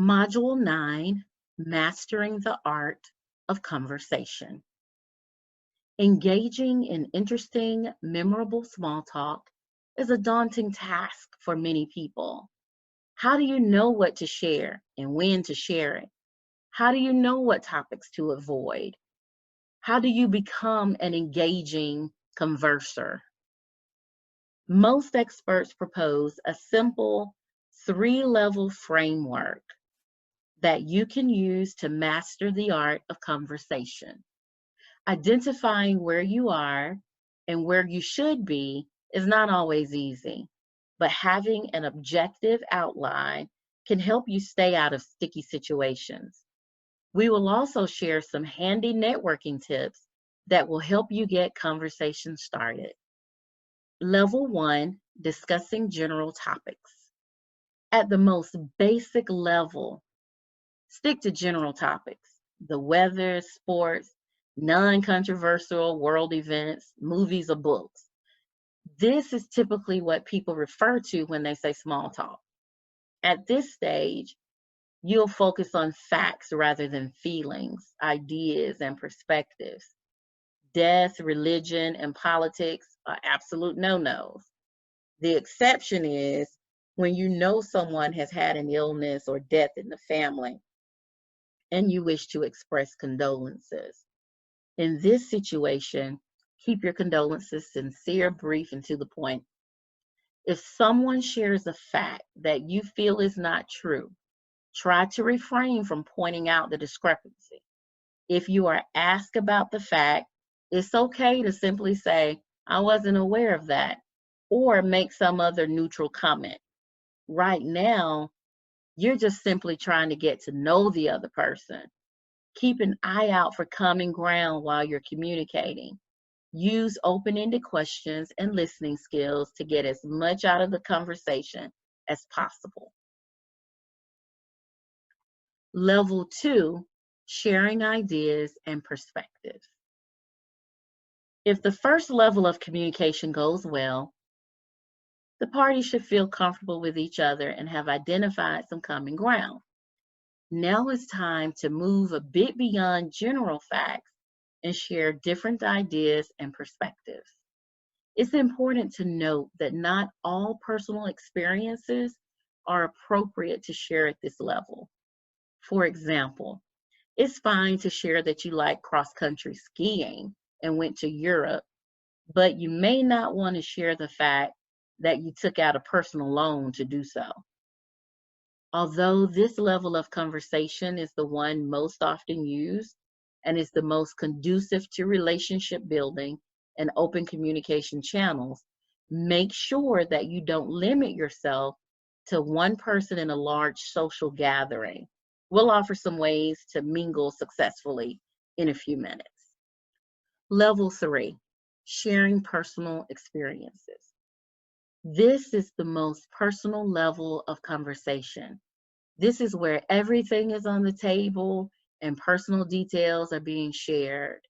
Module 9, Mastering the Art of Conversation. Engaging in interesting, memorable small talk is a daunting task for many people. How do you know what to share and when to share it? How do you know what topics to avoid? How do you become an engaging converser? Most experts propose a simple 3-level framework that you can use to master the art of conversation. Identifying where you are and where you should be is not always easy, but having an objective outline can help you stay out of sticky situations. We will also share some handy networking tips that will help you get conversations started. Level 1, discussing general topics. At the most basic level, stick to general topics: the weather, sports, non-controversial world events, movies, or books. This is typically what people refer to when they say small talk. At this stage, you'll focus on facts rather than feelings, ideas, and perspectives. Death, religion, and politics are absolute no-nos. The exception is when you know someone has had an illness or death in the family and you wish to express condolences. In this situation, keep your condolences sincere, brief, and to the point. If someone shares a fact that you feel is not true, try to refrain from pointing out the discrepancy. If you are asked about the fact, it's okay to simply say, "I wasn't aware of that," or make some other neutral comment. Right now, you're just simply trying to get to know the other person. Keep an eye out for common ground while you're communicating. Use open-ended questions and listening skills to get as much out of the conversation as possible. Level 2, sharing ideas and perspectives. If the first level of communication goes well, the parties should feel comfortable with each other and have identified some common ground. Now it's time to move a bit beyond general facts and share different ideas and perspectives. It's important to note that not all personal experiences are appropriate to share at this level. For example, it's fine to share that you like cross-country skiing and went to Europe, but you may not want to share the fact that you took out a personal loan to do so. Although this level of conversation is the one most often used and is the most conducive to relationship building and open communication channels, make sure that you don't limit yourself to one person in a large social gathering. We'll offer some ways to mingle successfully in a few minutes. Level 3, sharing personal experiences. This is the most personal level of conversation. This is where everything is on the table and personal details are being shared.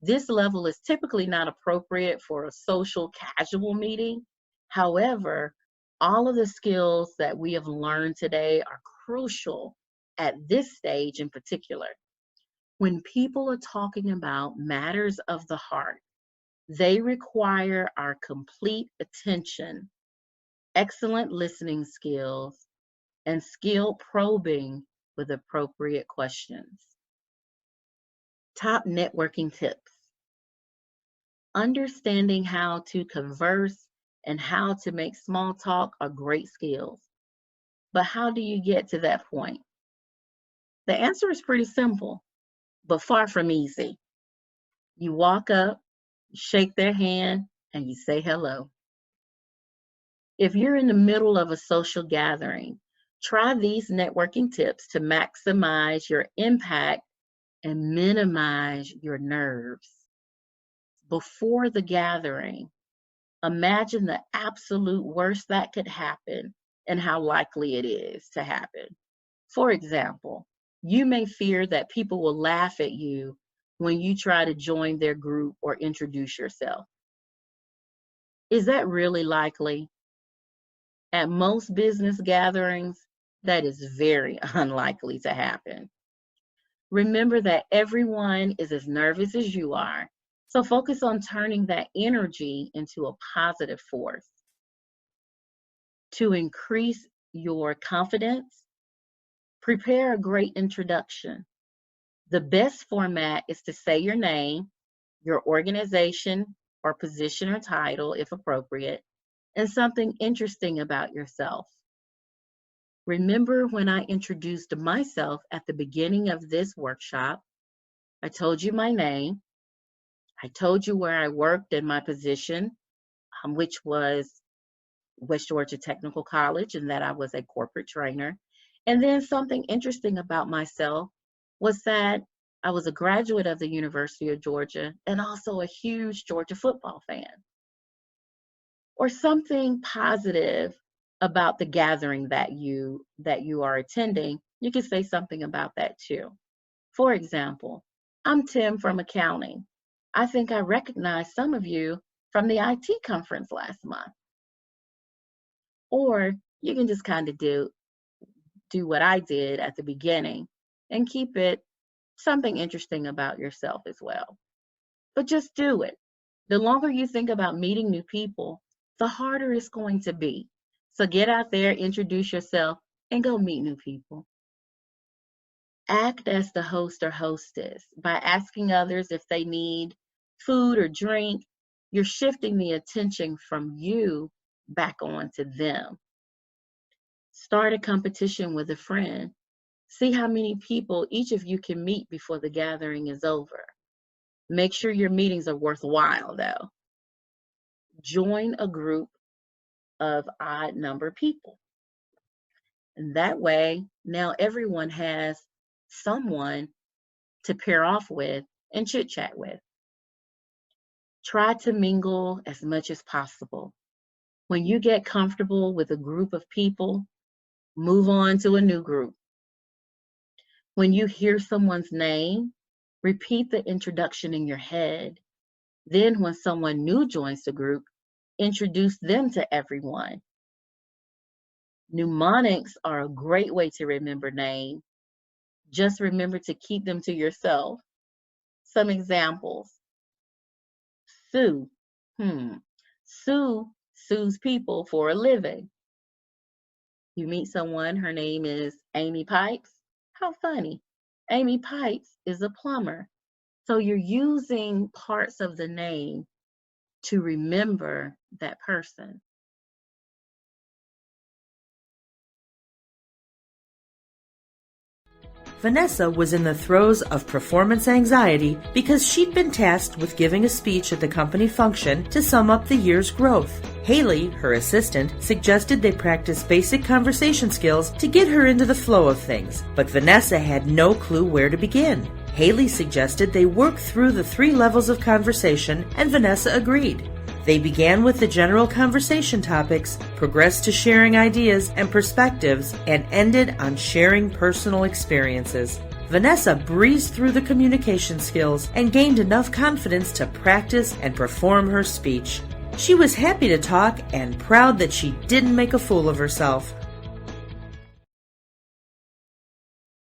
This level is typically not appropriate for a social casual meeting. However, all of the skills that we have learned today are crucial at this stage in particular. When people are talking about matters of the heart, they require our complete attention, excellent listening skills, and skilled probing with appropriate questions. Top networking tips. Understanding how to converse and how to make small talk are great skills. But how do you get to that point? The answer is pretty simple, but far from easy. You walk up, you shake their hand, and you say hello. If you're in the middle of a social gathering, try these networking tips to maximize your impact and minimize your nerves. Before the gathering, imagine the absolute worst that could happen and how likely it is to happen. For example, you may fear that people will laugh at you when you try to join their group or introduce yourself. Is that really likely? At most business gatherings, That is very unlikely to happen. Remember that everyone is as nervous as you are, so focus on turning that energy into a positive force. To increase your confidence, prepare a great introduction. The best format is to say your name, your organization or position or title, if appropriate, and something interesting about yourself. Remember when I introduced myself at the beginning of this workshop, I told you my name, I told you where I worked and my position, which was West Georgia Technical College, and that I was a corporate trainer. And then something interesting about myself was that I was a graduate of the University of Georgia and also a huge Georgia football fan. Or something positive about the gathering that you are attending, you can say something about that too. For example, I'm Tim from accounting. I think I recognize some of you from the IT conference last month. Or you can just kind of do what I did at the beginning and keep it something interesting about yourself as well. But just do it. The longer you think about meeting new people, the harder it's going to be. So get out there, introduce yourself, and go meet new people. Act as the host or hostess by asking others if they need food or drink. You're shifting the attention from you back onto them. Start a competition with a friend. See how many people each of you can meet before the gathering is over. Make sure your meetings are worthwhile, though. Join a group of odd number people. And that way, now everyone has someone to pair off with and chit chat with. Try to mingle as much as possible. When you get comfortable with a group of people, move on to a new group. When you hear someone's name, repeat the introduction in your head. Then when someone new joins the group, introduce them to everyone. Mnemonics are a great way to remember names. Just remember to keep them to yourself. Some examples. Sue. Sue sues people for a living. You meet someone, her name is Amy Pipes. How funny. Amy Pipes is a plumber. So you're using parts of the name to remember that person. Vanessa was in the throes of performance anxiety because she'd been tasked with giving a speech at the company function to sum up the year's growth. Haley, her assistant, suggested they practice basic conversation skills to get her into the flow of things, but Vanessa had no clue where to begin. Haley suggested they work through the 3 levels of conversation, and Vanessa agreed. They began with the general conversation topics, progressed to sharing ideas and perspectives, and ended on sharing personal experiences. Vanessa breezed through the communication skills and gained enough confidence to practice and perform her speech. She was happy to talk and proud that she didn't make a fool of herself.